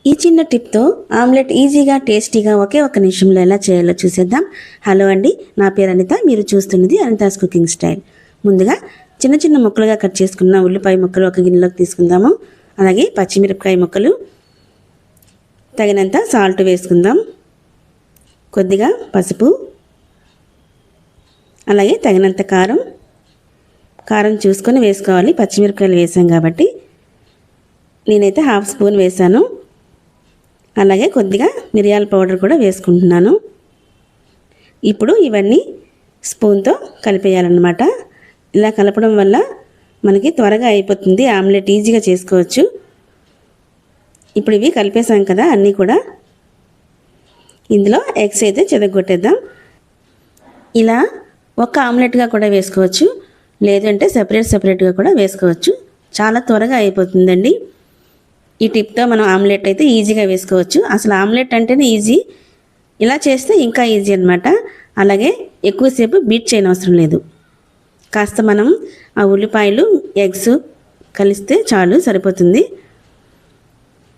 ఈ చిన్న టిప్తో ఆమ్లెట్ ఈజీగా టేస్టీగా ఒకే ఒక నిమిషంలో ఎలా చేయాలో చూసేద్దాం. హలో అండి, నా పేరు అనిత. మీరు చూస్తున్నది అనితాస్ కుకింగ్ స్టైల్. ముందుగా చిన్న చిన్న ముక్కలుగా కట్ చేసుకున్న ఉల్లిపాయ ముక్కలు ఒక గిన్నెలోకి తీసుకుందాము. అలాగే పచ్చిమిరపకాయ ముక్కలు, తగినంత సాల్ట్ వేసుకుందాం, కొద్దిగా పసుపు, అలాగే తగినంత కారం చూసుకొని వేసుకోవాలి. పచ్చిమిరపకాయలు వేసాం కాబట్టి నేనైతే 1/2 స్పూన్ వేసాను. అలాగే కొద్దిగా మిరియాల పౌడర్ కూడా వేసుకుంటున్నాను. ఇప్పుడు ఇవన్నీ స్పూన్తో కలిపేయాలన్నమాట. ఇలా కలపడం వల్ల మనకి త్వరగా అయిపోతుంది, ఆమ్లెట్ ఈజీగా చేసుకోవచ్చు. ఇప్పుడు ఇవి కలిపేసాం కదా అన్నీ కూడా. ఇందులో ఎగ్స్ అయితే చెదగొట్టేద్దాం. ఇలా ఒక ఆమ్లెట్గా కూడా వేసుకోవచ్చు, లేదంటే సపరేట్గా కూడా వేసుకోవచ్చు. చాలా త్వరగా అయిపోతుందండి. ఈ టిప్తో మనం ఆమ్లెట్ అయితే ఈజీగా వేసుకోవచ్చు. అసలు ఆమ్లెట్ అంటేనే ఈజీ, ఇలా చేస్తే ఇంకా ఈజీ అనమాట. అలాగే ఎక్కువసేపు బీట్ చేయనవసరం లేదు. కాస్త మనం ఆ ఉల్లిపాయలు ఎగ్స్ కలిస్తే చాలు, సరిపోతుంది.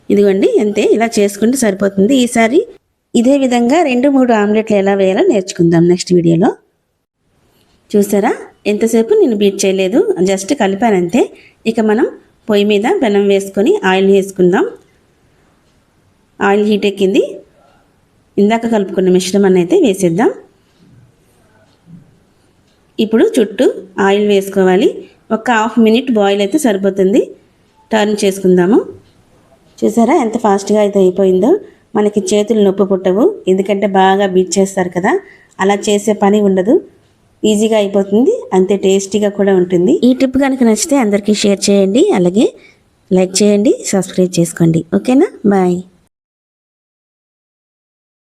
ఇదిగోండి అంతే, ఇలా చేసుకుంటే సరిపోతుంది. ఈసారి ఇదే విధంగా 2-3 ఆమ్లెట్లు ఎలా వేయాలో నేర్చుకుందాం నెక్స్ట్ వీడియోలో. చూసారా, ఎంతసేపు నేను బీట్ చేయలేదు, జస్ట్ కలిపానంతే. ఇక మనం పొయ్యి మీద పెనం వేసుకొని ఆయిల్ వేసుకుందాం. ఆయిల్ హీట్ ఎక్కింది. ఇందాక కలుపుకున్న మిశ్రమాన్ని అయితే వేసేద్దాం. ఇప్పుడు చుట్టూ ఆయిల్ వేసుకోవాలి. ఒక 1/2 మినిట్ బాయిల్ అయితే సరిపోతుంది. టర్న్ చేసుకుందాము. చూసారా ఎంత ఫాస్ట్గా అయితే అయిపోయిందో. మనకి చేతులు నొప్పి పుట్టవు, ఎందుకంటే బాగా బీట్ చేస్తారు కదా. అలా చేసే పని ఉండదు, ఈజీగా అయిపోతుంది, అంతే టేస్టీగా కూడా ఉంటుంది. ఈ టిప్ కనుక నచ్చితే అందరికీ షేర్ చేయండి, అలాగే లైక్ చేయండి, సబ్స్క్రైబ్ చేసుకోండి. ఓకేనా, బాయ్.